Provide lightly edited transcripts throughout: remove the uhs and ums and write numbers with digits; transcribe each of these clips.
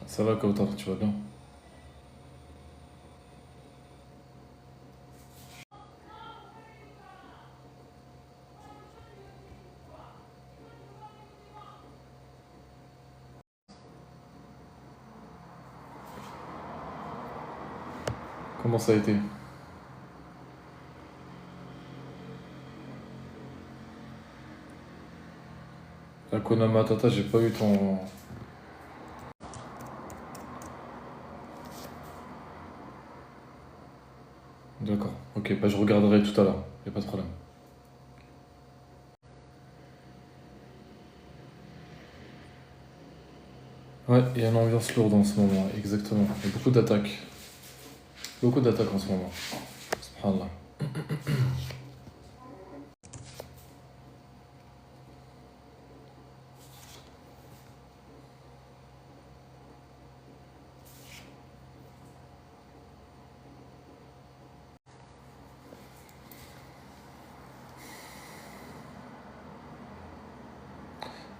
Ça va, Kautar, tu vas bien? Comment ça a été? Hakuna Matata, j'ai pas eu ton. D'accord. Ok, bah je regarderai tout à l'heure. Y a pas de problème. Ouais, il y a une ambiance lourde en ce moment, exactement. Il y a beaucoup d'attaques. Beaucoup d'attaques en ce moment. Subhanallah.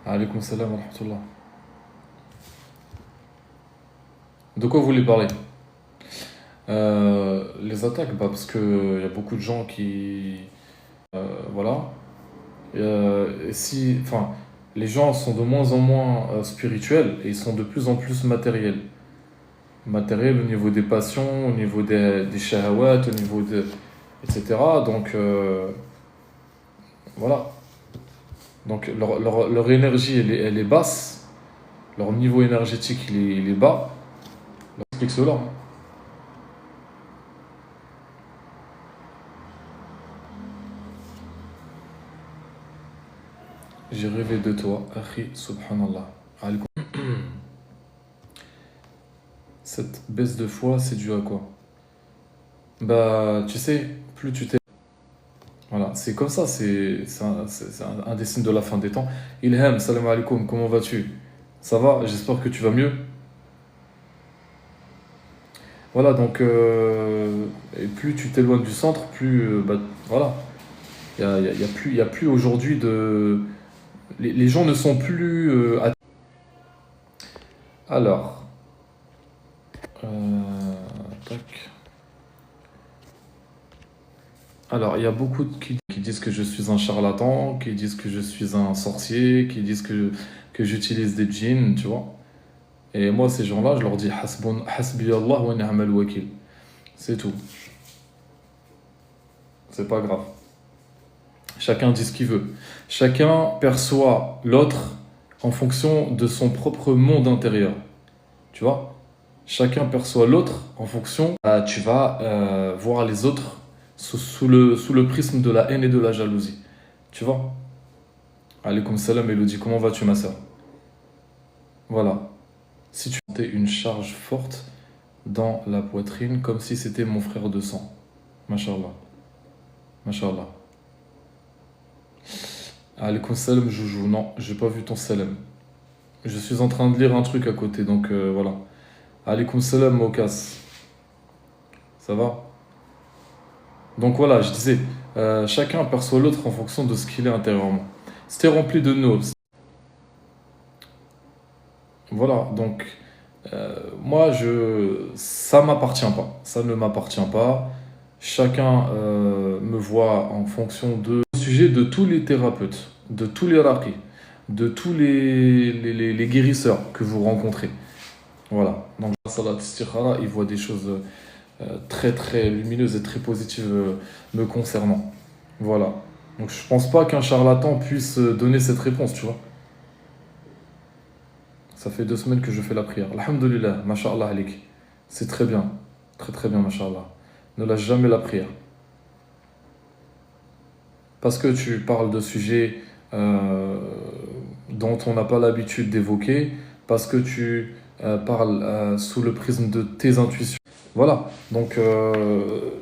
Alaykoum salam wa rahmatullah. De quoi vous voulez parler? Les attaques, bah parce que y a beaucoup de gens qui. Voilà. Et si. Enfin, les gens sont de moins en moins spirituels et ils sont de plus en plus matériels. Matériel au niveau des passions, au niveau des shahawat, au niveau de, etc. Donc voilà. Donc leur énergie elle est basse, leur niveau énergétique il est bas. Ça explique cela, hein. J'ai rêvé de toi, Akhi, subhanallah. Alaikum. Cette baisse de foi, c'est dû à quoi? Bah, tu sais, plus tu t'es. Voilà, c'est comme ça, c'est un des signes de la fin des temps. Ilham, salam alaikum, comment vas-tu? Ça va? J'espère que tu vas mieux. Voilà, donc, et plus tu t'éloignes du centre, plus, bah, voilà, y a plus aujourd'hui de. Les gens ne sont plus. Alors, tac. Alors, il y a beaucoup qui disent que je suis un charlatan, qui disent que je suis un sorcier, qui disent que j'utilise des djinns, tu vois. Et moi, ces gens-là, je leur dis Hasbi Allah wa ni'mal wakil. C'est tout. C'est pas grave. Chacun dit ce qu'il veut. Chacun perçoit l'autre en fonction de son propre monde intérieur. Tu vois? Chacun perçoit l'autre en fonction. Tu vas voir les autres sous le prisme de la haine et de la jalousie. Tu vois? Alaykoum salam, Elodie, comment vas-tu, ma soeur? Voilà. Si tu sentais une charge forte dans la poitrine, comme si c'était mon frère de sang. Mashallah. Mashallah. Alaykoum salam, Joujou. Non, j'ai pas vu ton salam. Je suis en train de lire un truc à côté, donc voilà. Alaykoum salam, Mokas. Ça va? Donc voilà, je disais, chacun perçoit l'autre en fonction de ce qu'il est intérieurement. C'était rempli de nous. Voilà, donc moi, ça m'appartient pas. Ça ne m'appartient pas. Chacun me voit en fonction de sujet de tous les thérapeutes, de tous les raqis, de tous les guérisseurs que vous rencontrez. Voilà. Donc, Salat Istikhara, il voit des choses très très lumineuses et très positives me concernant. Voilà. Donc, je pense pas qu'un charlatan puisse donner cette réponse, tu vois. Ça fait 2 semaines que je fais la prière. Alhamdulillah, masha'Allah alik. C'est très bien. Très très bien, masha'Allah. Ne lâche jamais la prière. Parce que tu parles de sujets dont on n'a pas l'habitude d'évoquer, parce que tu parles sous le prisme de tes intuitions. Voilà. Donc, de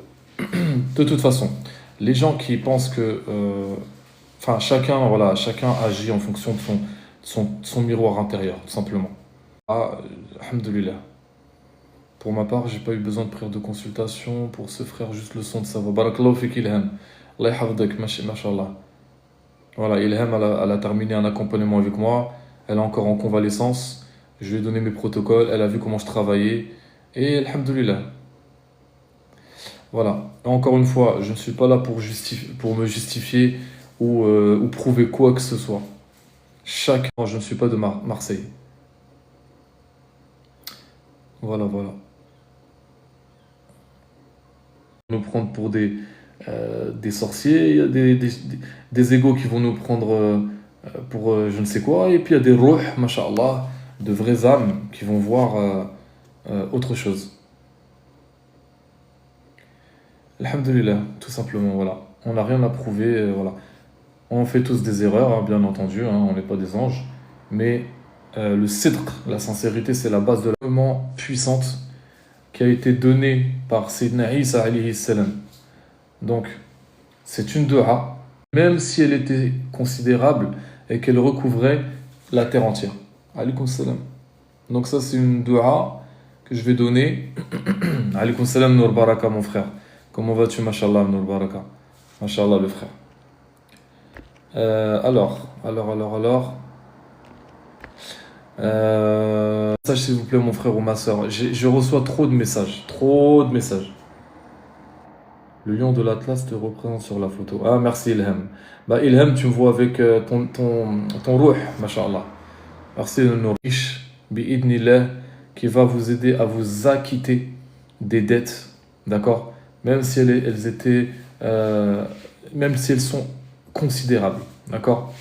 toute façon, les gens qui pensent que. Enfin, chacun, voilà, chacun agit en fonction de son miroir intérieur, tout simplement. Ah, alhamdulillah. Pour ma part, j'ai pas eu besoin de prière de consultation pour ce frère, juste le son de sa voix. Barakallahu fik ilham. Allah yahfadek, mashallah. Voilà, Ilham, elle a terminé un accompagnement avec moi. Elle est encore en convalescence. Je lui ai donné mes protocoles. Elle a vu comment je travaillais. Et alhamdoulilah. Voilà. Et encore une fois, je ne suis pas là pour me justifier ou prouver quoi que ce soit. Je ne suis pas de Marseille. Voilà, voilà. Nous prendre pour des sorciers, il y a des égos qui vont nous prendre pour je ne sais quoi, et puis il y a des ruh, mashallah, de vraies âmes qui vont voir autre chose. Alhamdulillah, tout simplement, voilà. On n'a rien à prouver, voilà. On fait tous des erreurs, hein, bien entendu, hein, on n'est pas des anges, mais le sidq, la sincérité, c'est la base de la vraiment puissante qui a été donnée par Sayyidina Isa alayhi salam. Donc, c'est une dua, même si elle était considérable et qu'elle recouvrait la terre entière. Alaykoum salam. Donc ça, c'est une dua que je vais donner. Alaykoum salam, Nour Baraka, mon frère. Comment vas-tu, mashallah, Nour Baraka? Mashallah, le frère. Alors. Message, s'il vous plaît, mon frère ou ma soeur. Je reçois trop de messages. Trop de messages. Le lion de l'Atlas te représente sur la photo. Ah, merci Ilham. Bah, Ilham, tu me vois avec ton ruh, mashallah. Merci de nous riche, bi'idnillah, qui va vous aider à vous acquitter des dettes, d'accord? Même si elles étaient, même si elles sont considérables, d'accord?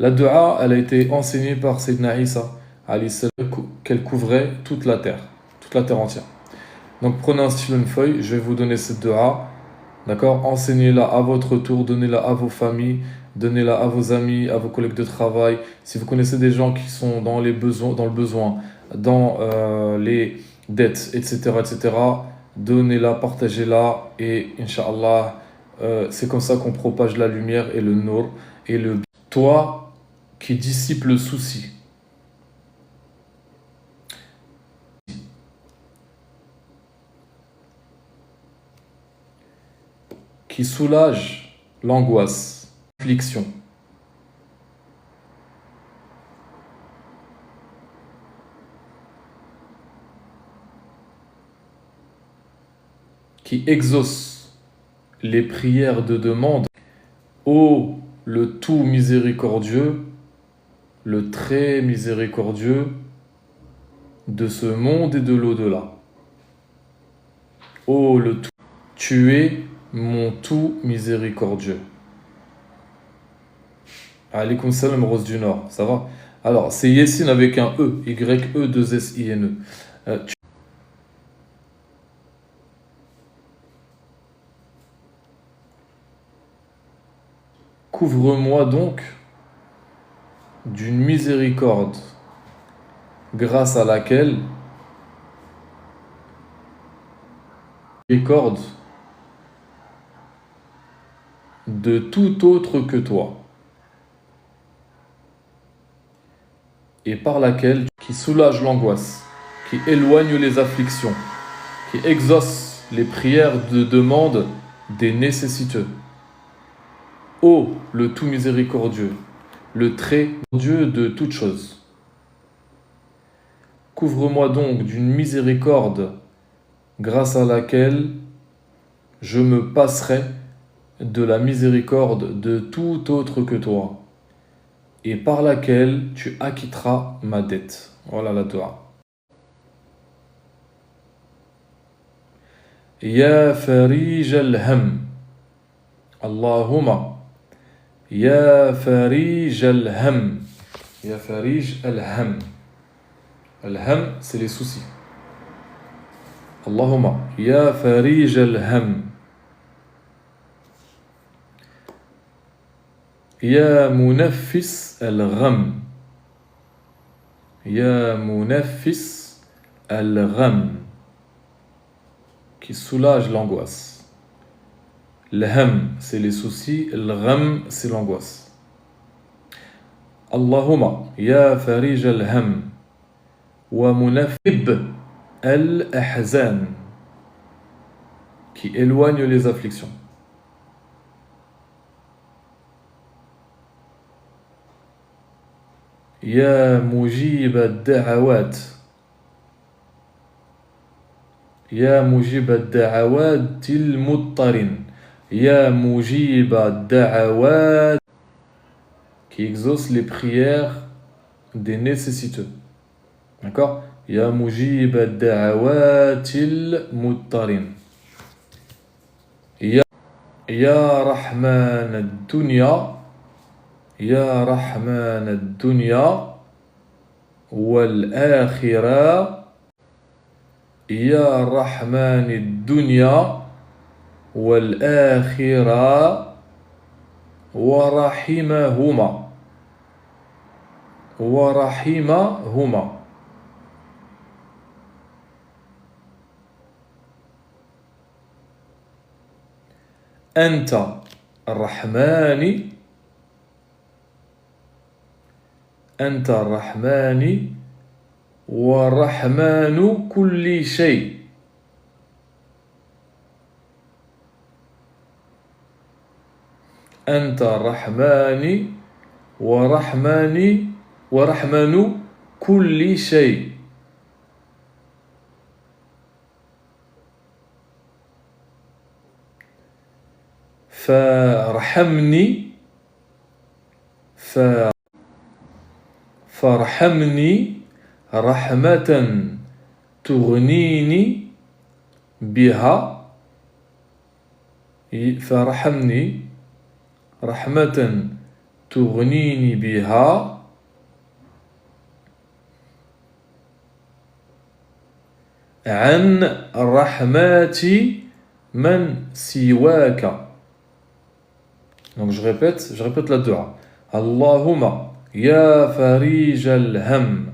La dua, elle a été enseignée par Sayyidina Isa, alayhi salam, qu'elle couvrait toute la terre entière. Donc prenez un stylo, une feuille, je vais vous donner cette dua. D'accord? Enseignez-la à votre tour, donnez-la à vos familles, donnez-la à vos amis, à vos collègues de travail. Si vous connaissez des gens qui sont dans les besoins, dans le besoin, dans les dettes, etc., donnez-la, partagez-la et Inch'Allah, c'est comme ça qu'on propage la lumière et le nour et le toi qui dissipe le souci. Qui soulage l'angoisse, l'affliction, qui exauce les prières de demande. Ô le tout miséricordieux, le très miséricordieux de ce monde et de l'au-delà. Ô le tout, tu es mon tout miséricordieux. Alaykoum salam, Rose du Nord, ça va? Alors, c'est Yessine avec un E, Y-E-2-S-I-N-E. Couvre-moi donc d'une miséricorde grâce à laquelle miséricorde de tout autre que toi et par laquelle qui soulage l'angoisse, qui éloigne les afflictions, qui exauce les prières de demande des nécessiteux. Ô le tout miséricordieux, le très Dieu de toutes choses. Couvre-moi donc d'une miséricorde grâce à laquelle je me passerai de la miséricorde de tout autre que toi, et par laquelle tu acquitteras ma dette. Voilà la dua. Ya farij al-ham. Allahumma. Ya farij al-ham. Ya farij al-ham. Al-ham, c'est les soucis. Allahumma. Ya farij al-ham. Ya munaffis al-gham. Ya munaffis al-gham. Qui soulage l'angoisse. L'ham, c'est les soucis. L'gham, c'est l'angoisse. Allahumma, ya farij al-ham. Wa munaffib al-ahzan. Qui éloigne les afflictions. يا مجيب الدعوات يا مجيب الدعوات المضطرين يا مجيب الدعوات qui exauce les prières des nécessiteux. D'accord? يا مجيب الدعوات المضطرين يا رحمن الدنيا يا رحمن الدنيا والآخرة يا رحمن الدنيا والآخرة ورحمهما أنت الرحمن أنت الرحمن ورحمن كل شيء أنت الرحمن ورحمن كل شيء فارحمني فارحمني رحمة تغنيني بها فارحمني رحمة تغنيني بها عن رحمات من سواك. Donc je répète la dua. Allahumma ya farij al-ham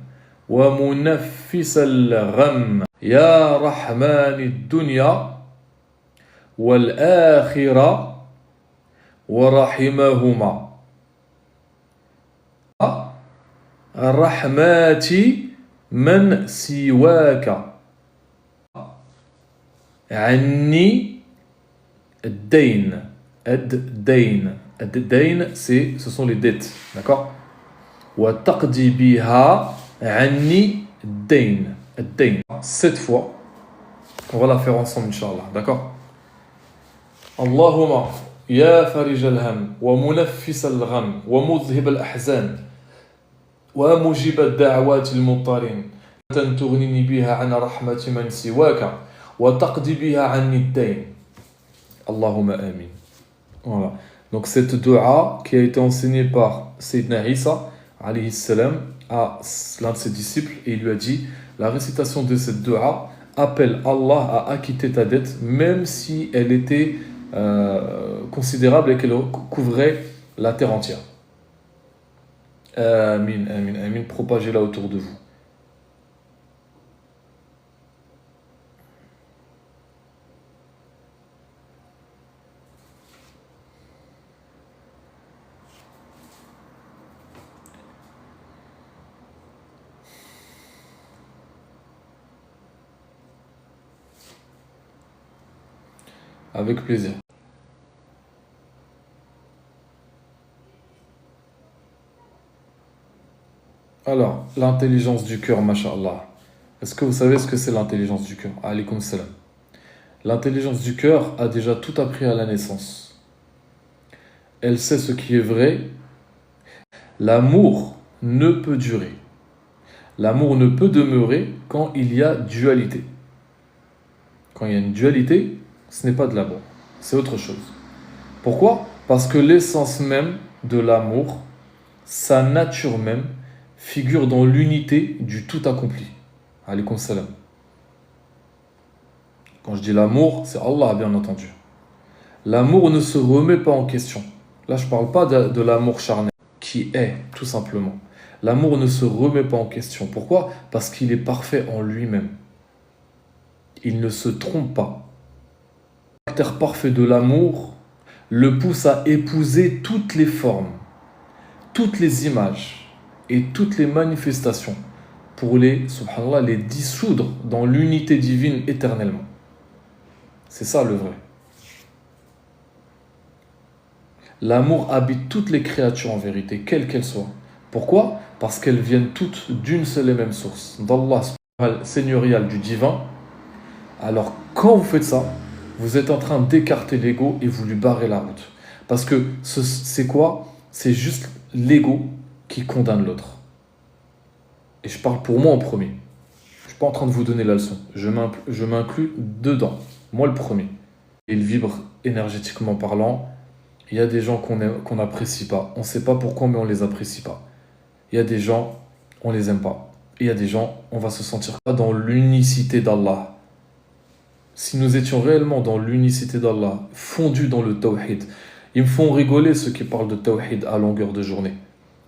wa munaffis al-gham ya rahman ad-dunya wal-akhirah wa rahimahuma rahmati man siwaka anni ad-dayn. Ad-dayn, ce sont les dettes, d'accord? Wa taqdi biha anni ad-dayn. Ad-dayn. 7 fois. On va la faire ensemble, Inch'Allah, d'accord? Allahumma ya farij al-ham wa munaffis al-gham wa mudhhib al-ahzan wa mujib ad-da'awat al-muttarin tughnini biha an rahmati man siwaka wa taqdi biha anni ad-dayn. Allahumma amin. Voilà. Donc cette dua qui a été enseignée par Sayyidina Isa alayhi salam à l'un de ses disciples et il lui a dit la récitation de cette dua appelle Allah à acquitter ta dette même si elle était considérable et qu'elle couvrait la terre entière. Amin, amin, amin, propagez-la autour de vous. Avec plaisir. Alors, l'intelligence du cœur, masha'Allah. Est-ce que vous savez ce que c'est l'intelligence du cœur? Alaykoum salam. L'intelligence du cœur a déjà tout appris à la naissance. Elle sait ce qui est vrai. L'amour ne peut durer. L'amour ne peut demeurer quand il y a dualité. Quand il y a une dualité, ce n'est pas de l'amour, c'est autre chose. Pourquoi? Parce que l'essence même de l'amour, sa nature même, figure dans l'unité du tout accompli. Alaykoum salam. Quand je dis l'amour, c'est Allah, bien entendu. L'amour ne se remet pas en question. Là, je ne parle pas de l'amour charnel, qui est, tout simplement. L'amour ne se remet pas en question. Pourquoi? Parce qu'il est parfait en lui-même. Il ne se trompe pas. Le caractère parfait de l'amour le pousse à épouser toutes les formes, toutes les images et toutes les manifestations pour subhanallah, les dissoudre dans l'unité divine éternellement. C'est ça le vrai. L'amour habite toutes les créatures en vérité, quelles qu'elles soient. Pourquoi? Parce qu'elles viennent toutes d'une seule et même source, d'Allah seigneurial, du divin. Alors quand vous faites ça, vous êtes en train d'écarter l'ego et vous lui barrez la route. Parce que c'est quoi? C'est juste l'ego qui condamne l'autre. Et je parle pour moi en premier. Je ne suis pas en train de vous donner la leçon. Je m'inclus dedans. Moi le premier. Il vibre énergétiquement parlant. Il y a des gens qu'on n'apprécie pas. On ne sait pas pourquoi, mais on ne les apprécie pas. Il y a des gens, on ne les aime pas. Et il y a des gens, on va se sentir pas dans l'unicité d'Allah. Si nous étions réellement dans l'unicité d'Allah, fondus dans le tawhid, ils me font rigoler ceux qui parlent de tawhid à longueur de journée.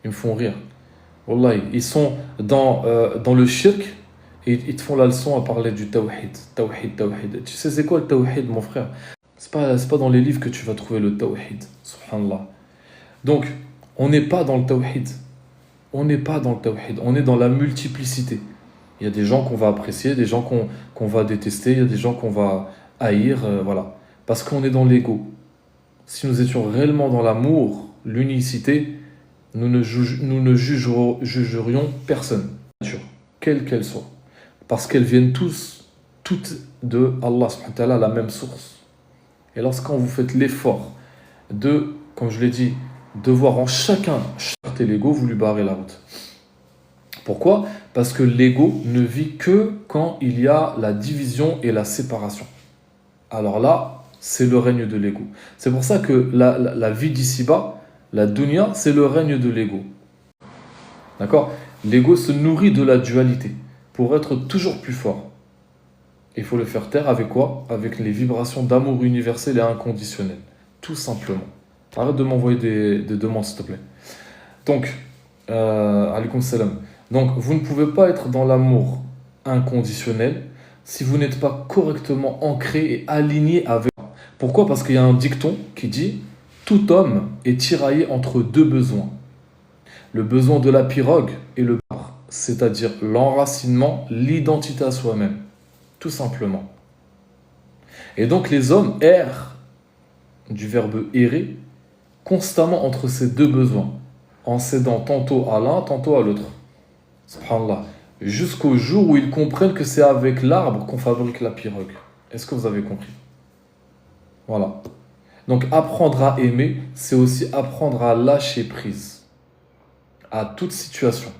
Ils me font rire. Wallahi, ils sont dans le shirk et ils te font la leçon à parler du tawhid. Tawhid, tawhid. Tu sais c'est quoi le tawhid, mon frère? C'est pas dans les livres que tu vas trouver le tawhid. Subhanallah. Donc, on n'est pas dans le tawhid. On n'est pas dans le tawhid. On est dans la multiplicité. Il y a des gens qu'on va apprécier, des gens qu'on va détester, il y a des gens qu'on va haïr, voilà. Parce qu'on est dans l'ego. Si nous étions réellement dans l'amour, l'unicité, nous ne jugerions personne, quelle qu'elle soit. Parce qu'elles viennent toutes de Allah subhanahu wa ta'ala, la même source. Et lorsqu'on vous faites l'effort de, comme je l'ai dit, de voir en chacun l'ego, vous lui barrez la route. Pourquoi? Parce que l'ego ne vit que quand il y a la division et la séparation. Alors là, c'est le règne de l'ego. C'est pour ça que la vie d'ici-bas, la dunya, c'est le règne de l'ego. D'accord? L'ego se nourrit de la dualité pour être toujours plus fort. Il faut le faire taire avec quoi? Avec les vibrations d'amour universel et inconditionnel. Tout simplement. Arrête de m'envoyer des demandes, s'il te plaît. Donc, alaykoum salam. Donc, vous ne pouvez pas être dans l'amour inconditionnel si vous n'êtes pas correctement ancré et aligné avec. Pourquoi? Parce qu'il y a un dicton qui dit « Tout homme est tiraillé entre deux besoins. Le besoin de la pirogue et le bar, c'est-à-dire l'enracinement, l'identité à soi-même. Tout simplement. Et donc, les hommes errent, du verbe errer, constamment entre ces deux besoins, en cédant tantôt à l'un, tantôt à l'autre. Subhanallah. Jusqu'au jour où ils comprennent que c'est avec l'arbre qu'on fabrique la pirogue. Est-ce que vous avez compris? Voilà. Donc apprendre à aimer, c'est aussi apprendre à lâcher prise. À toute situation.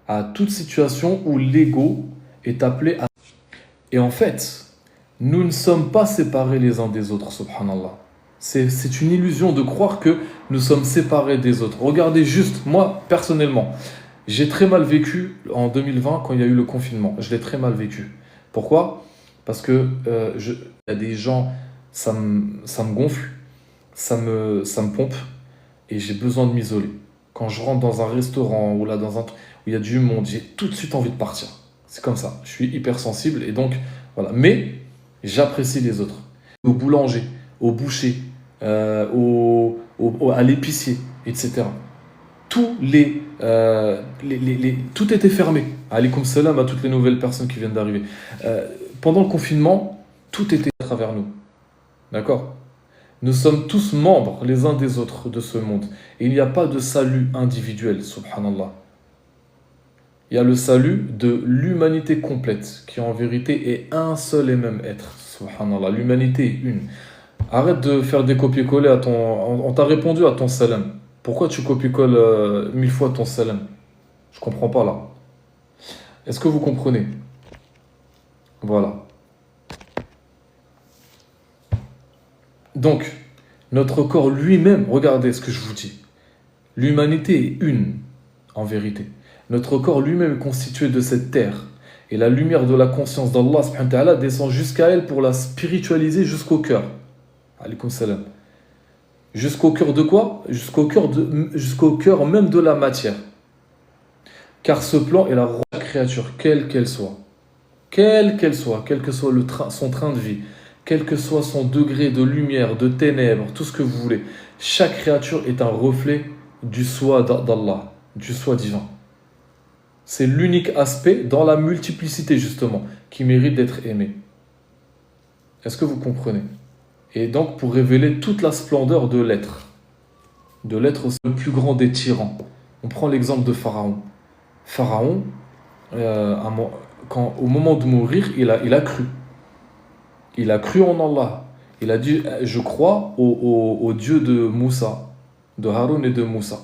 À toute situation où l'ego est appelé à... Et en fait, nous ne sommes pas séparés les uns des autres, subhanallah. C'est une illusion de croire que nous sommes séparés des autres. Regardez juste, moi, personnellement, j'ai très mal vécu en 2020 quand il y a eu le confinement. Je l'ai très mal vécu. Pourquoi? Parce que il y a des gens, ça me gonfle, ça me pompe et j'ai besoin de m'isoler. Quand je rentre dans un restaurant ou là dans un truc où il y a du monde, j'ai tout de suite envie de partir. C'est comme ça. Je suis hypersensible et donc voilà. Mais j'apprécie les autres. Au boulanger, au boucher, à l'épicier, etc. Tout était fermé. Alaykoum salam à toutes les nouvelles personnes qui viennent d'arriver. Pendant le confinement, tout était à travers nous. D'accord? Nous sommes tous membres les uns des autres de ce monde. Et il n'y a pas de salut individuel, subhanallah. Il y a le salut de l'humanité complète, qui en vérité est un seul et même être. Subhanallah, l'humanité est une. Arrête de faire des copier-coller à ton... On t'a répondu à ton salam. Pourquoi tu copies-colles 1000 fois ton salam? Je comprends pas là. Est-ce que vous comprenez? Voilà. Donc, notre corps lui-même, regardez ce que je vous dis. L'humanité est une, en vérité. Notre corps lui-même est constitué de cette terre. Et la lumière de la conscience d'Allah subhanahu wa ta'ala descend jusqu'à elle pour la spiritualiser jusqu'au cœur. Alaykoum salam. Jusqu'au cœur de quoi? Jusqu'au cœur même de la matière. Car ce plan est la roi de la créature, quelle qu'elle soit. Quelle que soit son train de vie, quel que soit son degré de lumière, de ténèbres, tout ce que vous voulez. Chaque créature est un reflet du soi d'Allah, du soi divin. C'est l'unique aspect dans la multiplicité, justement, qui mérite d'être aimé. Est-ce que vous comprenez? Et donc, pour révéler toute la splendeur de l'être. De l'être, c'est le plus grand des tyrans. On prend l'exemple de Pharaon. Pharaon, au moment de mourir, il a cru. Il a cru en Allah. Il a dit, je crois au Dieu de Moussa, de Haroun et de Moussa.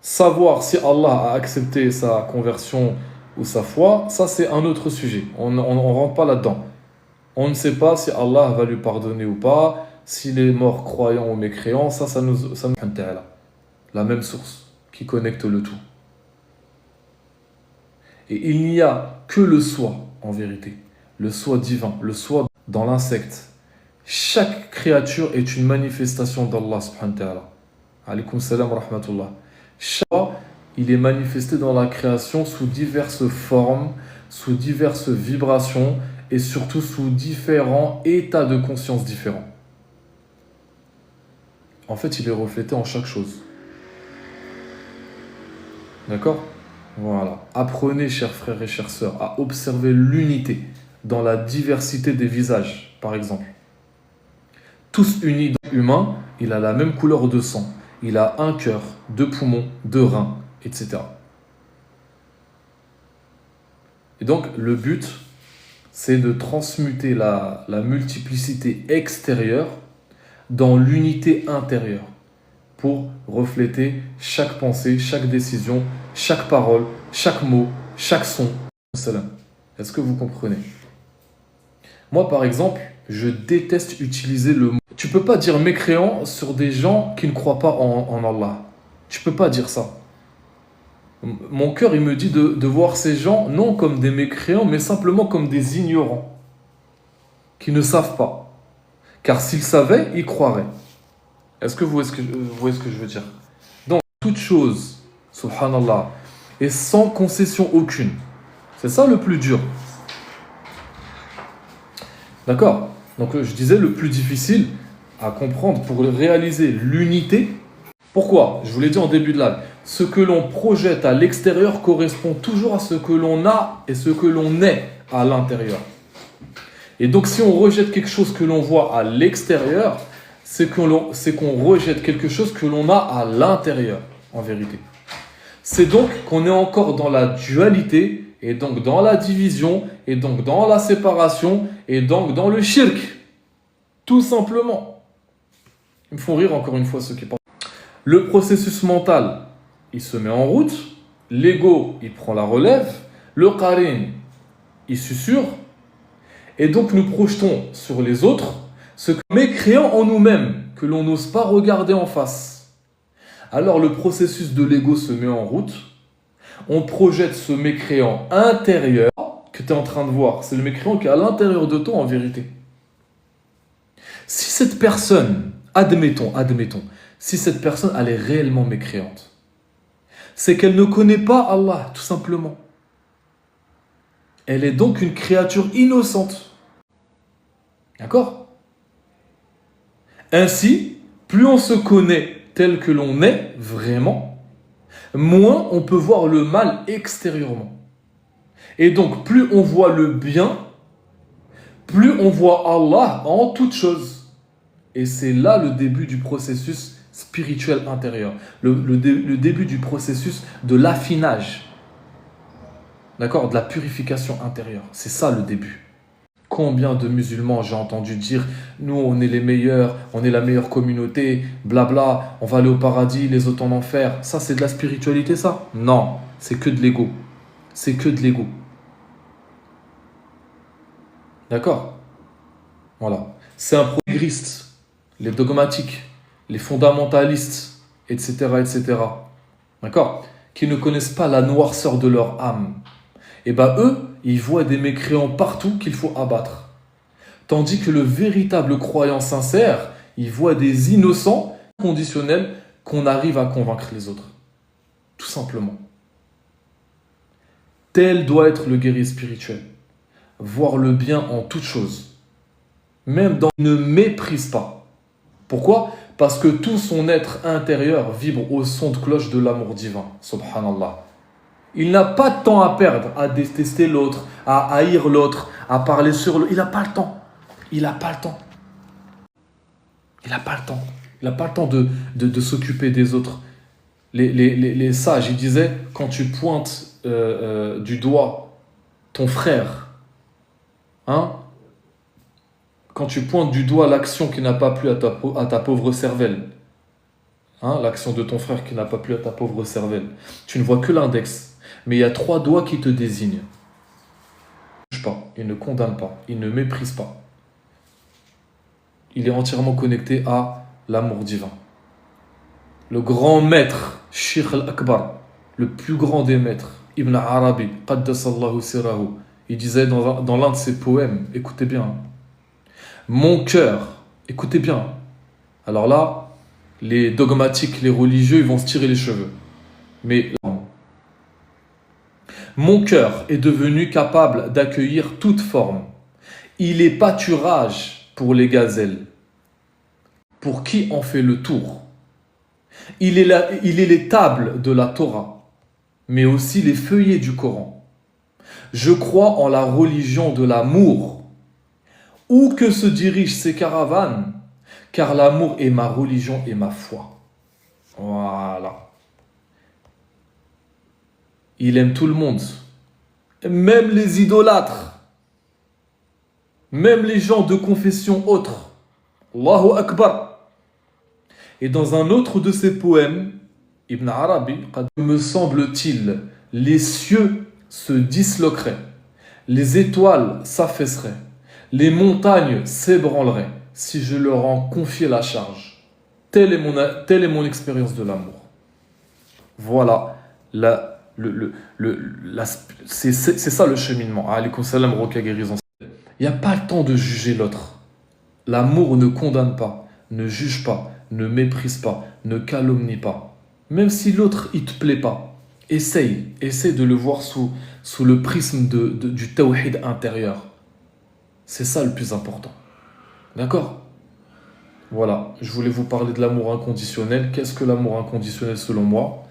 Savoir si Allah a accepté sa conversion ou sa foi, ça c'est un autre sujet. On ne rentre pas là-dedans. On ne sait pas si Allah va lui pardonner ou pas, s'il est mort croyant ou mécréant, ça nous la même source qui connecte le tout. Et il n'y a que le soi, en vérité. Le soi divin, le soi dans l'insecte. Chaque créature est une manifestation d'Allah subhanahu wa ta'ala. Alaykoum salam wa rahmatullah. Chaque, il est manifesté dans la création sous diverses formes, sous diverses vibrations et surtout sous différents états de conscience différents. En fait, il est reflété en chaque chose. D'accord ? Voilà. Apprenez, chers frères et chères sœurs, à observer l'unité dans la diversité des visages, par exemple. Tous unis dans l'humain, il a la même couleur de sang. Il a un cœur, deux poumons, deux reins, etc. Et donc, le but, c'est de transmuter la multiplicité extérieure dans l'unité intérieure pour refléter chaque pensée, chaque décision, chaque parole, chaque mot, chaque son. Est-ce que vous comprenez ? Moi, par exemple, je déteste utiliser le mot. Tu peux pas dire mécréant sur des gens qui ne croient pas en Allah. Tu peux pas dire ça. Mon cœur, il me dit de voir ces gens, non comme des mécréants, mais simplement comme des ignorants, qui ne savent pas. Car s'ils savaient, ils croiraient. Est-ce que vous voyez ce que je veux dire ? Donc, toute chose, subhanallah, et sans concession aucune. C'est ça le plus dur. D'accord ? Donc, je disais, le plus difficile à comprendre pour réaliser l'unité. Pourquoi ? Je vous l'ai dit en début de live. Ce que l'on projette à l'extérieur correspond toujours à ce que l'on a et ce que l'on est à l'intérieur. Et donc, si on rejette quelque chose que l'on voit à l'extérieur, c'est qu'on rejette quelque chose que l'on a à l'intérieur, en vérité. C'est donc qu'on est encore dans la dualité, et donc dans la division, et donc dans la séparation, et donc dans le shirk. Tout simplement. Ils me font rire encore une fois ceux qui parlent. Le processus mental, il se met en route. L'ego, il prend la relève. Le qarin, il susurre. Et donc nous projetons sur les autres ce que mécréant en nous-mêmes, que l'on n'ose pas regarder en face. Alors le processus de l'ego se met en route. On projette ce mécréant intérieur que tu es en train de voir. C'est le mécréant qui est à l'intérieur de toi en vérité. Si cette personne, admettons, si cette personne elle est réellement mécréante, c'est qu'elle ne connaît pas Allah, tout simplement. Elle est donc une créature innocente. D'accord ? Ainsi, plus on se connaît tel que l'on est vraiment, moins on peut voir le mal extérieurement. Et donc, plus on voit le bien, plus on voit Allah en toute chose. Et c'est là le début du processus spirituel intérieur, le début du processus de l'affinage, d'accord, de la purification intérieure. C'est ça le début. Combien de musulmans j'ai entendu dire « Nous, on est les meilleurs, on est la meilleure communauté, blabla, on va aller au paradis, les autres en enfer. » Ça, c'est de la spiritualité, ça ? Non, c'est que de l'ego. C'est que de l'ego. D'accord ? Voilà. C'est un progressiste. Les dogmatiques, les fondamentalistes, etc., etc. D'accord ? Qui ne connaissent pas la noirceur de leur âme. Et bien eux, ils voient des mécréants partout qu'il faut abattre. Tandis que le véritable croyant sincère, il voit des innocents conditionnels qu'on arrive à convaincre les autres. Tout simplement. Tel doit être le guerrier spirituel. Voir le bien en toute chose. Même dans... Ne méprise pas. Pourquoi ? Parce que tout son être intérieur vibre au son de cloche de l'amour divin. Subhanallah. Il n'a pas de temps à perdre à détester l'autre, à haïr l'autre, à parler sur l'autre. Il n'a pas le temps. Il n'a pas le temps. Il n'a pas le temps. Il n'a pas le temps de s'occuper des autres. Les sages, ils disaient, quand tu pointes du doigt ton frère, hein, quand tu pointes du doigt l'action qui n'a pas plu à ta pauvre cervelle, hein, l'action de ton frère qui n'a pas plu à ta pauvre cervelle, tu ne vois que l'index, mais il y a 3 doigts qui te désignent. Il ne juge pas, il ne condamne pas, il ne méprise pas. Il est entièrement connecté à l'amour divin. Le grand maître, Sheikh al-Akbar, le plus grand des maîtres, Ibn Arabi, Qaddasallahu sirahu, il disait dans l'un de ses poèmes, écoutez bien, mon cœur, écoutez bien. Alors là, les dogmatiques, les religieux, ils vont se tirer les cheveux. Mais mon cœur est devenu capable d'accueillir toute forme. Il est pâturage pour les gazelles, pour qui en fait le tour. Il est les tables de la Torah, mais aussi les feuillets du Coran. Je crois en la religion de l'amour. Où que se dirigent ces caravanes, car l'amour est ma religion et ma foi. Voilà. Il aime tout le monde, même les idolâtres, même les gens de confession autre. Allahu Akbar. Et dans un autre de ses poèmes, Ibn Arabi, me semble-t-il, les cieux se disloqueraient, les étoiles s'affaisseraient, les montagnes s'ébranleraient si je leur en confiais la charge. Telle est mon expérience de l'amour. Voilà, c'est ça le cheminement. Alaykoum salam, Roca guérison. Il n'y a pas le temps de juger l'autre. L'amour ne condamne pas, ne juge pas, ne méprise pas, ne calomnie pas. Même si l'autre, il ne te plaît pas, essaye de le voir sous le prisme du tawhid intérieur. C'est ça le plus important. D'accord ? Voilà, je voulais vous parler de l'amour inconditionnel. Qu'est-ce que l'amour inconditionnel selon moi ?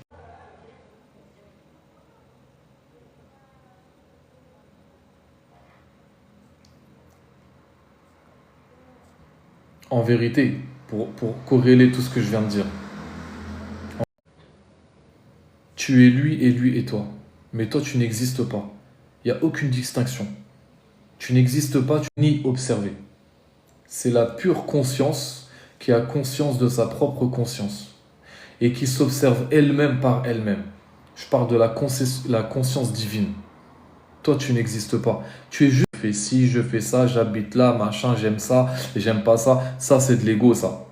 En vérité, pour corréler tout ce que je viens de dire, tu es lui et toi. Mais toi, tu n'existes pas. Il n'y a aucune distinction. Tu n'existes pas, tu n'es ni observé. C'est la pure conscience qui a conscience de sa propre conscience et qui s'observe elle-même par elle-même. Je parle de la conscience divine. Toi, tu n'existes pas. Tu es juste, je fais ci, je fais ça, j'habite là, machin, j'aime ça, j'aime pas ça. Ça, c'est de l'ego, ça.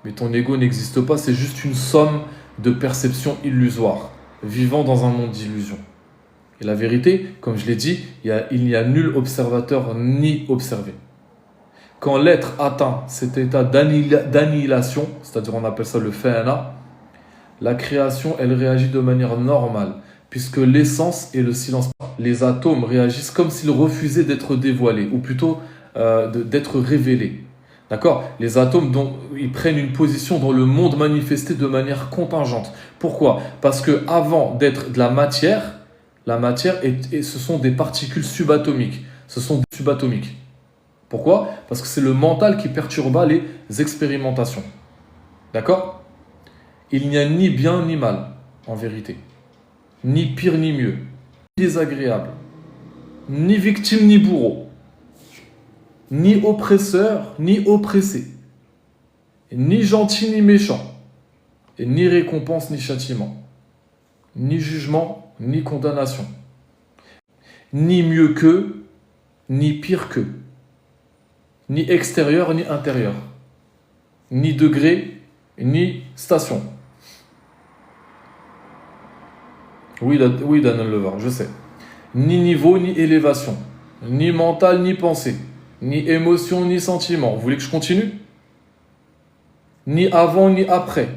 Mais ton ego n'existe pas, c'est juste une somme de perceptions illusoires, vivant dans un monde d'illusions. Et la vérité, comme je l'ai dit, il n'y a nul observateur ni observé. Quand l'être atteint cet état d'annihilation, c'est-à-dire on appelle ça le fa'ana, la création, elle réagit de manière normale, puisque l'essence et le silence, les atomes réagissent comme s'ils refusaient d'être dévoilés, ou plutôt d'être révélés. D'accord ? Les atomes, ils prennent une position dans le monde manifesté de manière contingente. Pourquoi ? Parce que avant d'être de la matière ce sont des particules subatomiques. Ce sont des subatomiques. Pourquoi ? Parce que c'est le mental qui perturba les expérimentations. D'accord ? Il n'y a ni bien ni mal, en vérité. Ni pire ni mieux. Ni désagréable. Ni victime ni bourreau. Ni oppresseur ni oppressé. Ni gentil ni méchant. Et ni récompense ni châtiment. Ni jugement ni condamnation. Ni mieux qu'eux, ni pire qu'eux. Ni extérieur ni intérieur. Ni degré ni station. Oui, Daniel Levar, je sais. Ni niveau, ni élévation. Ni mental, ni pensée. Ni émotion, ni sentiment. Vous voulez que je continue ? Ni avant, ni après.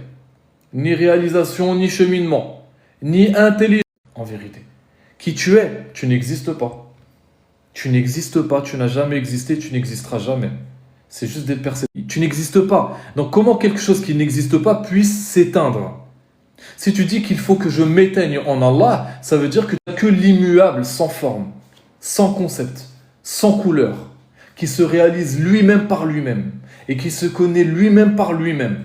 Ni réalisation, ni cheminement. Ni intelligence. En vérité. Qui tu es, tu n'existes pas. Tu n'existes pas, tu n'as jamais existé, tu n'existeras jamais. C'est juste des perceptions. Tu n'existes pas. Donc comment quelque chose qui n'existe pas puisse s'éteindre ? Si tu dis qu'il faut que je m'éteigne en Allah, ça veut dire que tu n'as que l'immuable, sans forme, sans concept, sans couleur, qui se réalise lui-même par lui-même et qui se connaît lui-même par lui-même.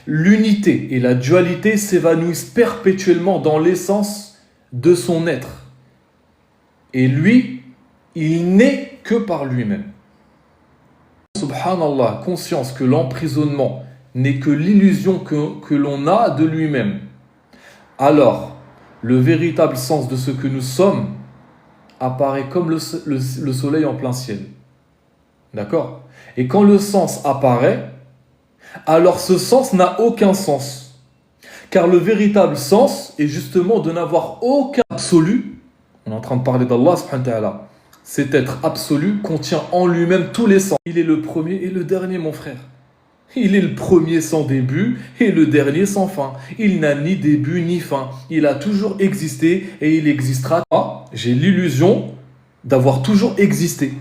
l'unité et la dualité s'évanouissent perpétuellement dans l'essence de son être. Et lui, il n'est que par lui-même. Subhanallah, conscience que l'emprisonnement n'est que l'illusion que l'on a de lui-même. Alors, le véritable sens de ce que nous sommes apparaît comme le soleil en plein ciel. D'accord? Et quand le sens apparaît, alors ce sens n'a aucun sens. Car le véritable sens est justement de n'avoir aucun absolu. On est en train de parler d'Allah subhanahu wa ta'ala. Cet être absolu contient en lui-même tous les sens. Il est le premier et le dernier, mon frère. Il est le premier sans début et le dernier sans fin. Il n'a ni début ni fin. Il a toujours existé et il existera. Moi, j'ai l'illusion d'avoir toujours existé.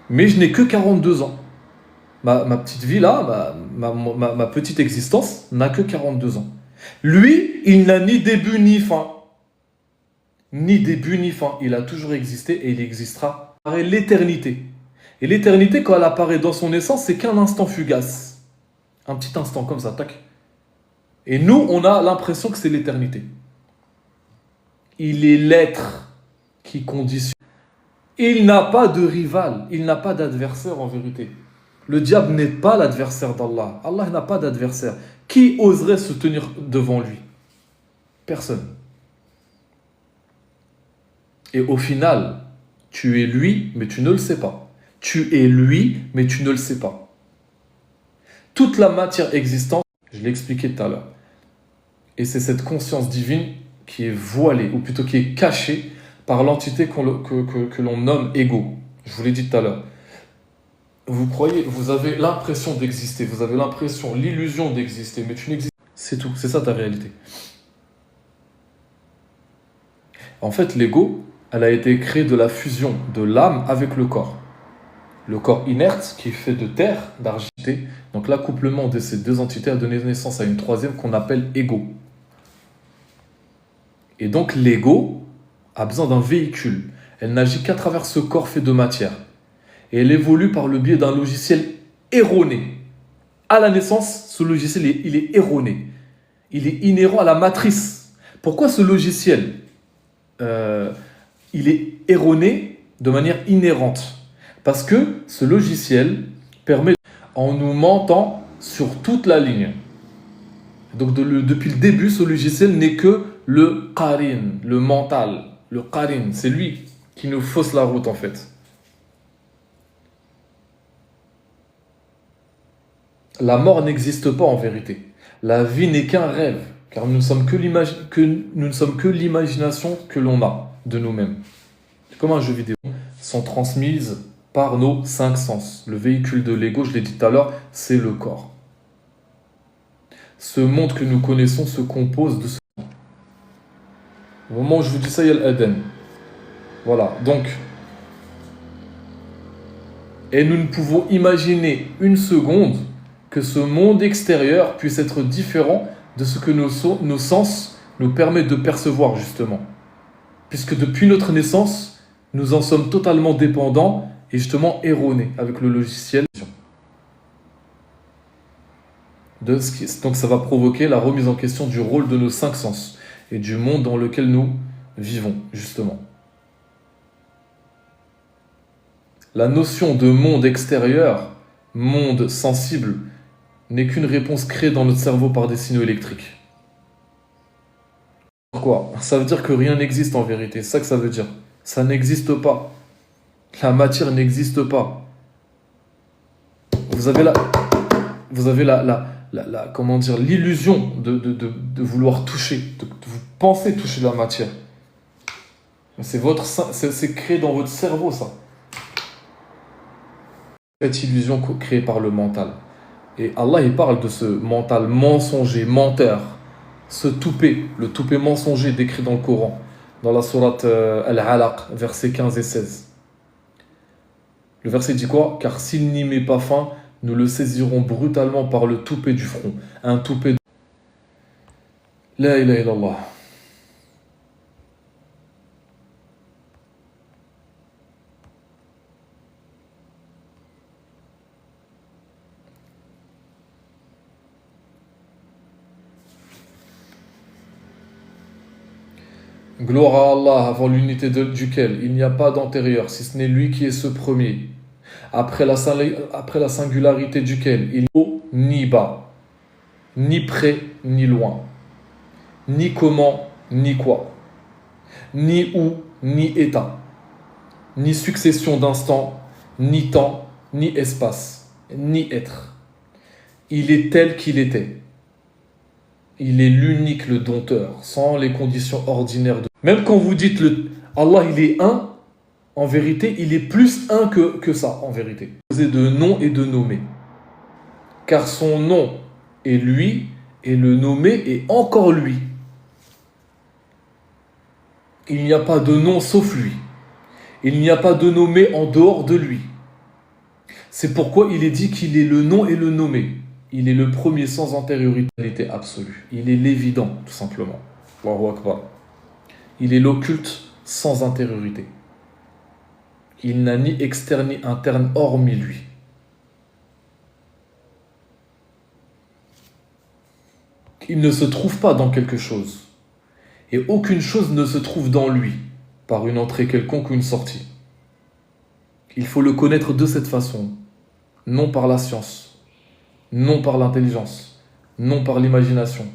Mais je n'ai que 42 ans. Ma petite vie là, ma petite existence n'a que 42 ans. Lui, il n'a ni début ni fin. Ni début ni fin. Il a toujours existé et il existera. L'éternité. Et l'éternité, quand elle apparaît dans son essence, c'est qu'un instant fugace. Un petit instant comme ça, tac. Et nous, on a l'impression que c'est l'éternité. Il est l'être qui conditionne. Il n'a pas de rival, il n'a pas d'adversaire en vérité. Le diable n'est pas l'adversaire d'Allah. Allah n'a pas d'adversaire. Qui oserait se tenir devant lui? Personne. Et au final, tu es lui, mais tu ne le sais pas. Tu es lui, mais tu ne le sais pas. Toute la matière existante, je l'ai expliqué tout à l'heure. Et c'est cette conscience divine qui est voilée, ou plutôt qui est cachée par l'entité que l'on nomme ego. Je vous l'ai dit tout à l'heure. Vous croyez, vous avez l'impression d'exister, vous avez l'impression, l'illusion d'exister, mais tu n'existes pas. C'est tout, c'est ça ta réalité. En fait, l'ego, elle a été créée de la fusion de l'âme avec le corps. Le corps inerte, qui est fait de terre, d'argile. Donc l'accouplement de ces deux entités a donné naissance à une troisième qu'on appelle ego. Et donc l'ego a besoin d'un véhicule. Elle n'agit qu'à travers ce corps fait de matière. Et elle évolue par le biais d'un logiciel erroné. À la naissance, ce logiciel, il est erroné. Il est inhérent à la matrice. Pourquoi ce logiciel il est erroné de manière inhérente? Parce que ce logiciel permet, en nous mentant sur toute la ligne. Donc depuis le début, ce logiciel n'est que le qarin, le mental. Le qarin, c'est lui qui nous fausse la route en fait. La mort n'existe pas en vérité. La vie n'est qu'un rêve, car nous ne sommes que l'imagination que l'on a de nous-mêmes. C'est comme un jeu vidéo. Sont transmises par nos cinq sens. Le véhicule de l'ego, je l'ai dit tout à l'heure, c'est le corps. Ce monde que nous connaissons se compose de ce monde. Au moment où je vous dis ça, il y a l'Aden. Voilà, donc. Et nous ne pouvons imaginer une seconde que ce monde extérieur puisse être différent de ce que nos sens nous permettent de percevoir, justement. Puisque depuis notre naissance, nous en sommes totalement dépendants et justement erronés avec le logiciel. Donc ça va provoquer la remise en question du rôle de nos cinq sens et du monde dans lequel nous vivons, justement. La notion de monde extérieur, monde sensible, n'est qu'une réponse créée dans notre cerveau par des signaux électriques. Pourquoi? Ça veut dire que rien n'existe en vérité, c'est ça que ça veut dire. Ça n'existe pas. La matière n'existe pas. Vous avez comment dire, l'illusion de vouloir toucher, de vous pensez toucher la matière. C'est créé dans votre cerveau, ça. Cette illusion créée par le mental. Et Allah, il parle de ce mental mensonger, menteur, ce toupet, le toupet mensonger décrit dans le Coran, dans la sourate Al-Alaq, versets 15 et 16. Le verset dit quoi? Car s'il n'y met pas fin, nous le saisirons brutalement par le toupet du front. Un toupet de... La ilaha illallah. Gloire à Allah, avant l'unité duquel il n'y a pas d'antérieur, si ce n'est lui qui est ce premier. Après la singularité duquel il n'y a haut ni bas, ni près ni loin, ni comment ni quoi, ni où ni état, ni succession d'instants, ni temps, ni espace, ni être. Il est tel qu'il était. Il est l'unique, le dompteur, sans les conditions ordinaires. Même quand vous dites Allah, il est un, en vérité, il est plus un que ça, en vérité. Composé de nom et de nommé. Car son nom est lui, et le nommé est encore lui. Il n'y a pas de nom sauf lui. Il n'y a pas de nommé en dehors de lui. C'est pourquoi il est dit qu'il est le nom et le nommé. Il est le premier sans antériorité absolue. Il est l'évident, tout simplement. Allahu Akbar. Il est l'occulte sans intériorité. Il n'a ni externe ni interne hormis lui. Il ne se trouve pas dans quelque chose. Et aucune chose ne se trouve dans lui, par une entrée quelconque ou une sortie. Il faut le connaître de cette façon, non par la science, non par l'intelligence, non par l'imagination,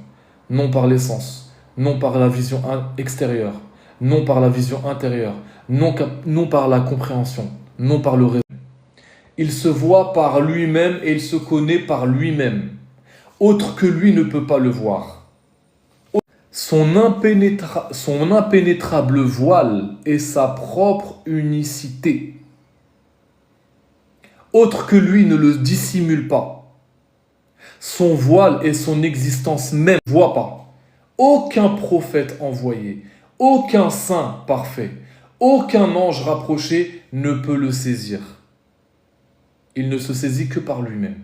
non par l'essence, non par la vision extérieure, non par la vision intérieure, non par la compréhension, non par le raisonnement. Il se voit par lui-même et il se connaît par lui-même. Autre que lui ne peut pas le voir. Son impénétrable voile est sa propre unicité. Autre que lui ne le dissimule pas. Son voile et son existence même ne voient pas. Aucun prophète envoyé, aucun saint parfait, aucun ange rapproché ne peut le saisir. Il ne se saisit que par lui-même.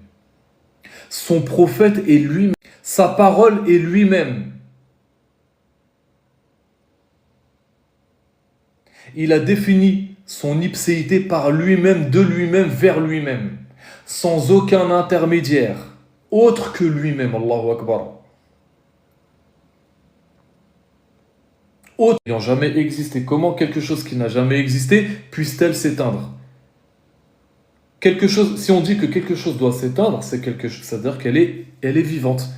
Son prophète est lui-même. Sa parole est lui-même. Il a défini son ipséité par lui-même, de lui-même, vers lui-même, sans aucun intermédiaire, autre que lui-même. Allahu Akbar. Autre n'ayant jamais existé. Comment quelque chose qui n'a jamais existé puisse-t-elle s'éteindre? Quelque chose, si on dit que quelque chose doit s'éteindre, c'est quelque chose, c'est-à-dire qu'elle est vivante,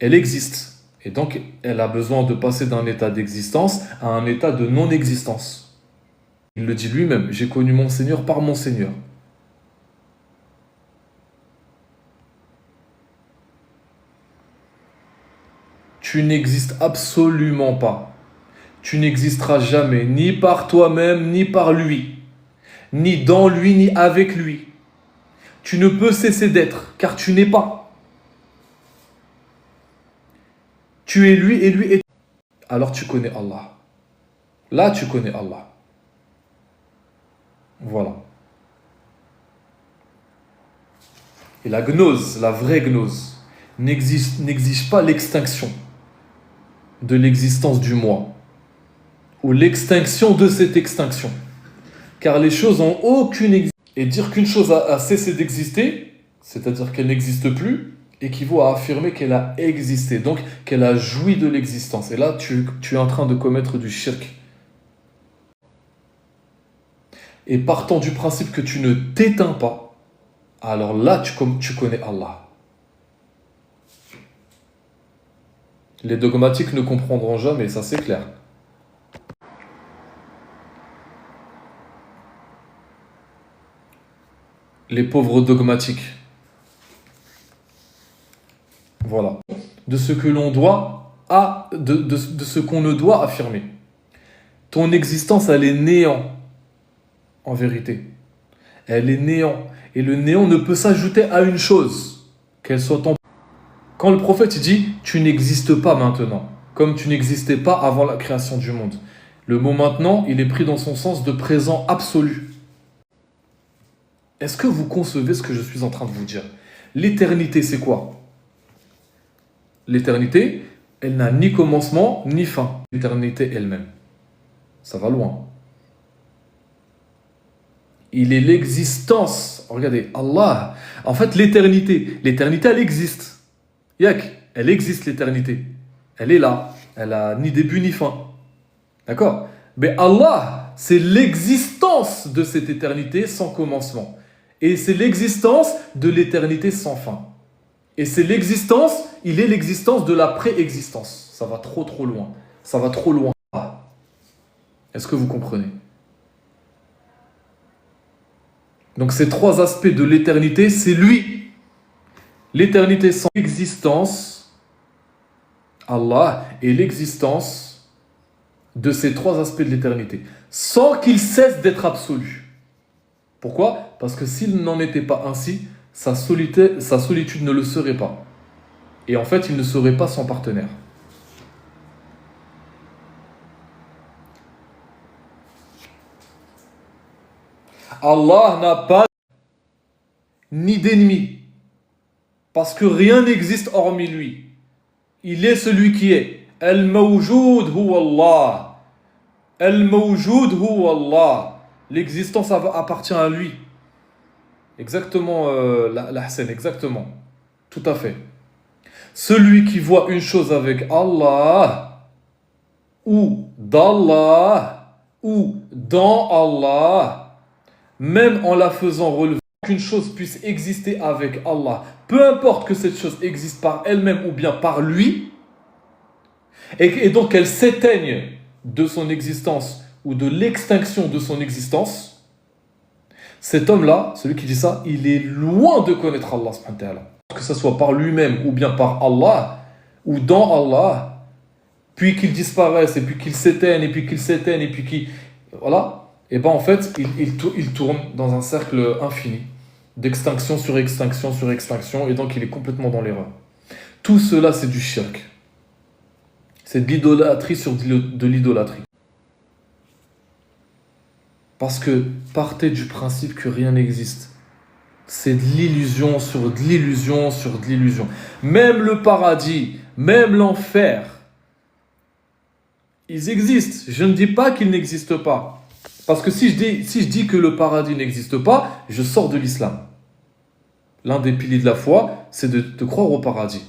elle existe, et donc elle a besoin de passer d'un état d'existence à un état de non-existence. Il le dit lui-même, j'ai connu mon Seigneur par mon Seigneur. Tu n'existes absolument pas. Tu n'existeras jamais, ni par toi-même, ni par lui, ni dans lui, ni avec lui. Tu ne peux cesser d'être, car tu n'es pas. Tu es lui et lui est... Alors tu connais Allah. Là, tu connais Allah. Voilà. Et la gnose, la vraie gnose, n'exige pas l'extinction de l'existence du moi, ou l'extinction de cette extinction. Car les choses n'ont aucune existence. Et dire qu'une chose a cessé d'exister, c'est-à-dire qu'elle n'existe plus, équivaut à affirmer qu'elle a existé, donc qu'elle a joui de l'existence. Et là, tu es en train de commettre du shirk. Et partant du principe que tu ne t'éteins pas, alors là, tu connais Allah. Les dogmatiques ne comprendront jamais, ça c'est clair. Les pauvres dogmatiques. Voilà. De ce que l'on doit, de ce qu'on ne doit affirmer. Ton existence, elle est néant. En vérité. Elle est néant. Et le néant ne peut s'ajouter à une chose. Qu'elle soit en... Quand le prophète dit « tu n'existes pas maintenant », comme tu n'existais pas avant la création du monde. Le mot « maintenant », il est pris dans son sens de présent absolu. Est-ce que vous concevez ce que je suis en train de vous dire? L'éternité, c'est quoi? L'éternité, elle n'a ni commencement, ni fin. L'éternité elle-même. Ça va loin. Il est l'existence. Regardez, Allah. En fait, l'éternité, elle existe. Yak, elle existe l'éternité. Elle est là. Elle a ni début ni fin. D'accord? Mais Allah, c'est l'existence de cette éternité sans commencement. Et c'est l'existence de l'éternité sans fin. Et c'est l'existence, il est l'existence de la préexistence. Ça va trop trop loin. Ça va trop loin. Est-ce que vous comprenez? Donc ces trois aspects de l'éternité, c'est lui. L'éternité sans existence, Allah, et l'existence de ces trois aspects de l'éternité, sans qu'il cesse d'être absolu. Pourquoi? Parce que s'il n'en était pas ainsi, sa solitude ne le serait pas. Et en fait, il ne serait pas son partenaire. Allah n'a pas ni d'ennemi, parce que rien n'existe hormis lui. Il est celui qui est. Al-Mawjoud huwa Allah. Al-Mawjoud huwa Allah. L'existence appartient à lui. Exactement, la Hassan, exactement. Tout à fait. Celui qui voit une chose avec Allah, ou d'Allah, ou dans Allah, même en la faisant relever qu'une chose puisse exister avec Allah, peu importe que cette chose existe par elle-même ou bien par lui, et donc elle s'éteigne de son existence ou de l'extinction de son existence, cet homme-là, celui qui dit ça, il est loin de connaître Allah subhanahu wa ta'ala. Que ce soit par lui-même ou bien par Allah, ou dans Allah, puis qu'il disparaisse, et puis qu'il s'éteigne, et puis qu'il s'éteigne, et puis qu'il... Voilà. Et bien en fait, il tourne dans un cercle infini, d'extinction sur extinction sur extinction, et donc il est complètement dans l'erreur. Tout cela, c'est du shirk. C'est de l'idolâtrie sur de l'idolâtrie. Parce que partez du principe que rien n'existe. C'est de l'illusion sur de l'illusion sur de l'illusion. Même le paradis, même l'enfer, ils existent. Je ne dis pas qu'ils n'existent pas. Parce que si je dis que le paradis n'existe pas, je sors de l'islam. L'un des piliers de la foi, c'est de croire au paradis.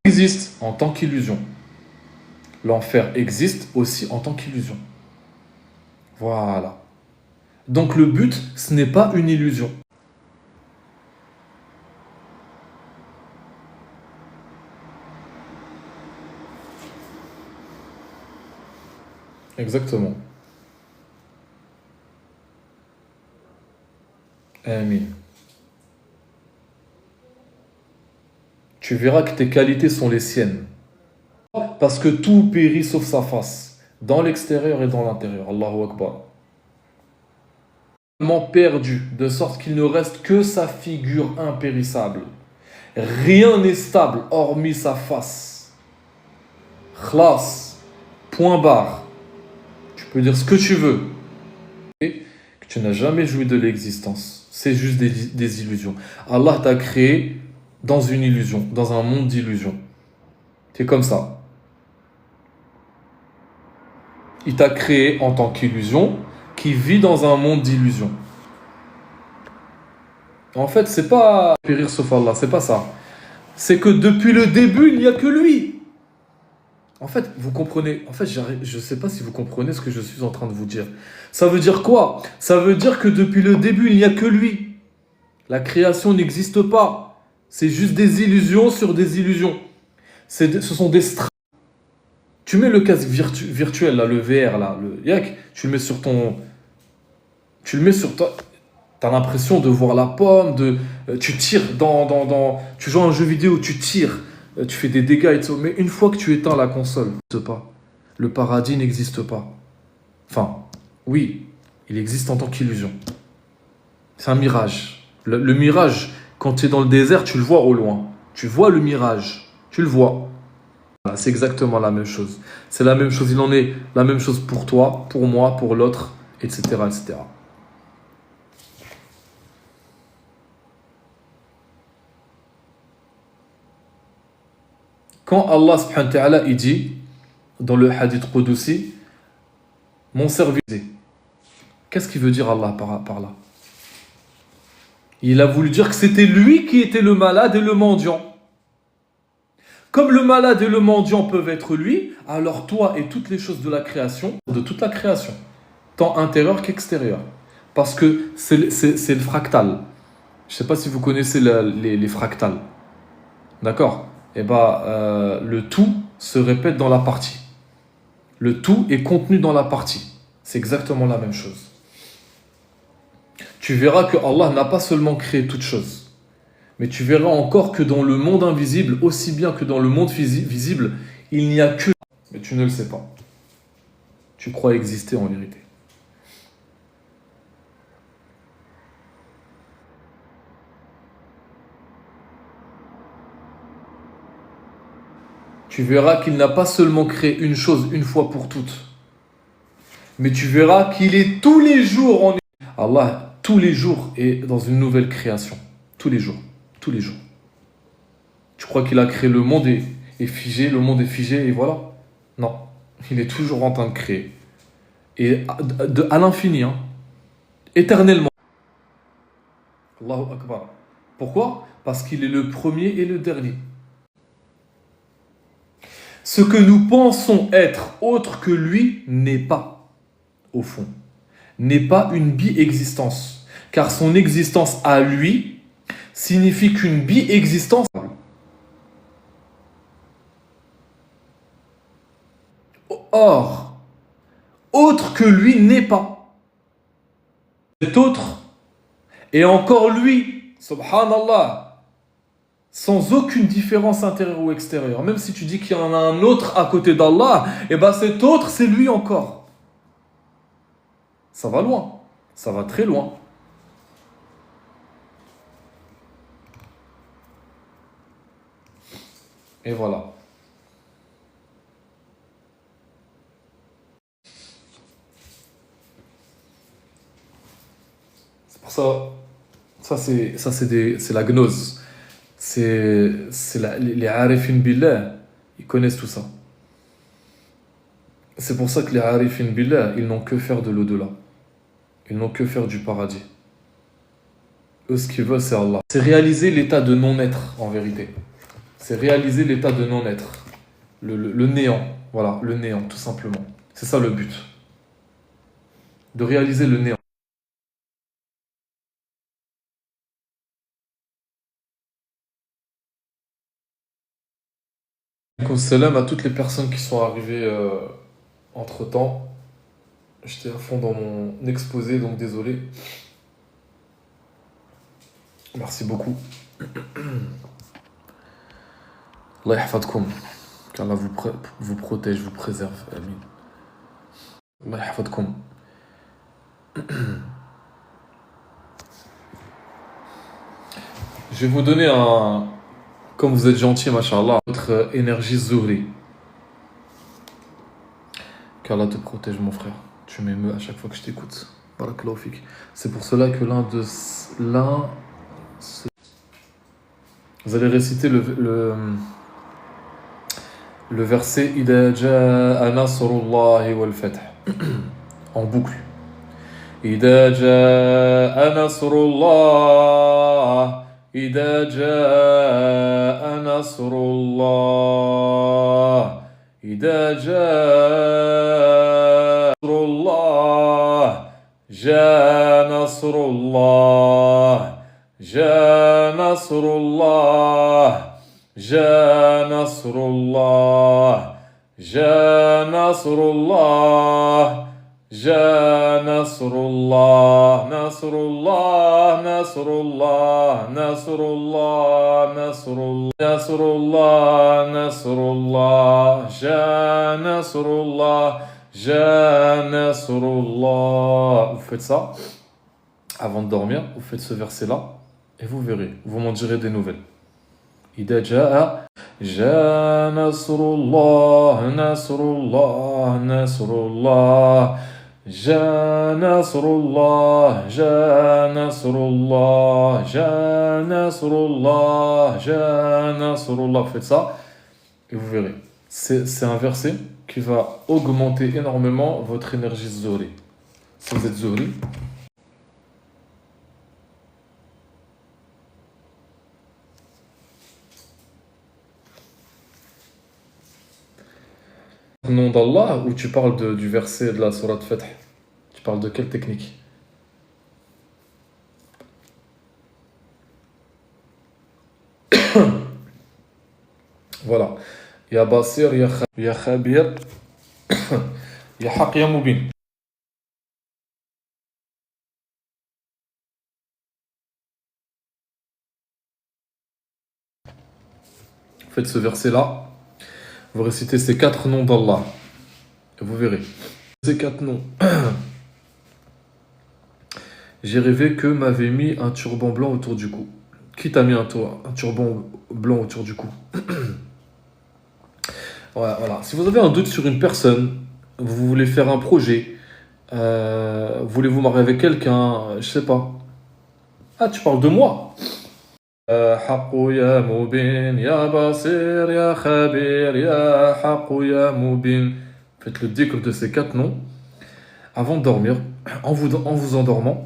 Mais il existe en tant qu'illusion. L'enfer existe aussi en tant qu'illusion. Voilà. Donc le but, ce n'est pas une illusion. Exactement. Amin. Tu verras que tes qualités sont les siennes. Parce que tout périt sauf sa face, dans l'extérieur et dans l'intérieur. Allahu Akbar. Perdu, de sorte qu'il ne reste que sa figure impérissable. Rien n'est stable hormis sa face. Khlas, point barre. Tu peux dire ce que tu veux. Et que tu n'as jamais joui de l'existence. C'est juste des illusions. Allah t'a créé dans une illusion, dans un monde d'illusions. C'est comme ça. Il t'a créé en tant qu'illusion qui vit dans un monde d'illusions. En fait, c'est pas périr sauf Allah, c'est pas ça. C'est que depuis le début, il n'y a que lui. En fait, vous comprenez. En fait, je sais pas si vous comprenez ce que je suis en train de vous dire. Ça veut dire quoi? Ça veut dire que depuis le début, il n'y a que lui. La création n'existe pas. C'est juste des illusions sur des illusions. Ce sont des strates. Tu mets le casque virtuel, là, le VR, là, le yak, tu le mets sur ton... Tu le mets sur toi. T'as l'impression de voir la pomme, tu tires tu joues à un jeu vidéo, tu tires, tu fais des dégâts et tout. Mais une fois que tu éteins la console, le paradis n'existe pas. Enfin, oui, il existe en tant qu'illusion. C'est un mirage. Le mirage, quand tu es dans le désert, tu le vois au loin. Tu vois le mirage, tu le vois. Voilà, c'est exactement la même chose. C'est la même chose, il en est la même chose pour toi, pour moi, pour l'autre, etc., etc. Quand Allah subhanahu wa ta'ala il dit dans le hadith Qudusi, mon serviteur, qu'est-ce qu'il veut dire Allah par là? Il a voulu dire que c'était lui qui était le malade et le mendiant. Comme le malade et le mendiant peuvent être lui, alors toi et toutes les choses de la création, de toute la création, tant intérieure qu'extérieure. Parce que c'est le fractal. Je ne sais pas si vous connaissez les fractales. D'accord? Eh bien, le tout se répète dans la partie. Le tout est contenu dans la partie. C'est exactement la même chose. Tu verras que Allah n'a pas seulement créé toutes choses, mais tu verras encore que dans le monde invisible, aussi bien que dans le monde visible, il n'y a que... Mais tu ne le sais pas. Tu crois exister en vérité. Tu verras qu'il n'a pas seulement créé une chose une fois pour toutes, mais tu verras qu'il est tous les jours en... Allah, tous les jours, est dans une nouvelle création. Tous les jours. Tous les jours. Tu crois qu'il a créé le monde et figé, le monde est figé et voilà? Non. Il est toujours en train de créer. Et à l'infini, hein. Éternellement. Allahu Akbar. Pourquoi? Parce qu'il est le premier et le dernier. Ce que nous pensons être autre que lui n'est pas, au fond, n'est pas une bi-existence. Car son existence à lui signifie qu'une bi-existence... Or, autre que lui n'est pas. Cet autre est encore lui, subhanallah, sans aucune différence intérieure ou extérieure. Même si tu dis qu'il y en a un autre à côté d'Allah, et ben cet autre, c'est lui encore. Ça va loin, ça va très loin. Et voilà. C'est pour ça c'est la gnose. Les arifin billah, ils connaissent tout ça. C'est pour ça que les arifin billah, ils n'ont que faire de l'au-delà. Ils n'ont que faire du paradis. Eux, ce qu'ils veulent, c'est Allah. C'est réaliser l'état de non-être, en vérité. C'est réaliser l'état de non-être. Le néant. Voilà, le néant, tout simplement. C'est ça le but. De réaliser le néant. Salam à toutes les personnes qui sont arrivées entre-temps. J'étais à fond dans mon exposé, donc désolé. Merci beaucoup. Allah yahfadkoum. Qu'Allah vous protège, vous préserve. Amin. Allah yahfadkoum. Je vais vous donner un... Comme vous êtes gentil, mashallah, votre énergie zuhri. Qu'Allah te protège, mon frère. Tu m'émeus à chaque fois que je t'écoute. Barakallahu fik. C'est pour cela que vous allez réciter le verset Ida ja'a nasrullahi wal fath en boucle. Ida ja'a nasrullah, Ida ja'a nasrullah, Ida ja'a nasrullah, ja'a nasrullah, ja'a nasrullah, ja'a nasrullah, ja'a nasrullah, جاء نصر الله نصر الله نصر الله نصر الله نصر الله نصر الله جاء نصر الله جاء نصر الله. Vous faites ça avant de dormir, vous faites ce verset là et vous verrez, vous m'en direz des nouvelles. إذا جاء نصر الله نصر الله نصر الله جاء نصر الله جاء نصر الله جاء نصر الله جاء نصر الله. Faites ça et vous verrez. C'est un verset qui va augmenter énormément votre énergie zuhri. Si vous êtes zuhri, Nom d'Allah ou tu parles du verset de la sourate Fath? Tu parles de quelle technique? Voilà. Ya Basir, ya Khabir, ya Haq, ya Mubin. Faites ce verset-là. Vous récitez ces 4 noms d'Allah. Et vous verrez. Ces 4 noms. J'ai rêvé que m'avait mis un turban blanc autour du cou. Qui t'a mis un turban blanc autour du cou? Ouais, voilà. Si vous avez un doute sur une personne, vous voulez faire un projet, voulez-vous marier avec quelqu'un, je sais pas. Ah, tu parles de moi. حق يا مبين يا بصير يا خبير يا حق يا مبين. Faites le dhikr de ces 4 noms avant de dormir, en vous endormant.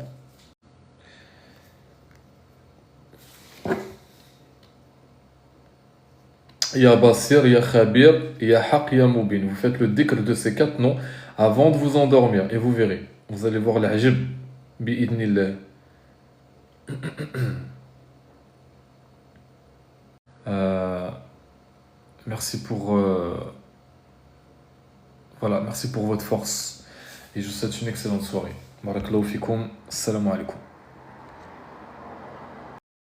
Ya Basir, Ya Khabir, Ya Haq, Ya Mubin. Vous faites le dhikr de ces 4 noms avant de vous endormir et vous verrez. Vous allez voir l'ajib, bi'idnillah. Euh, merci pour, voilà, merci pour votre force et je vous souhaite une excellente soirée. Barakallahu fikoum, salam alaikum.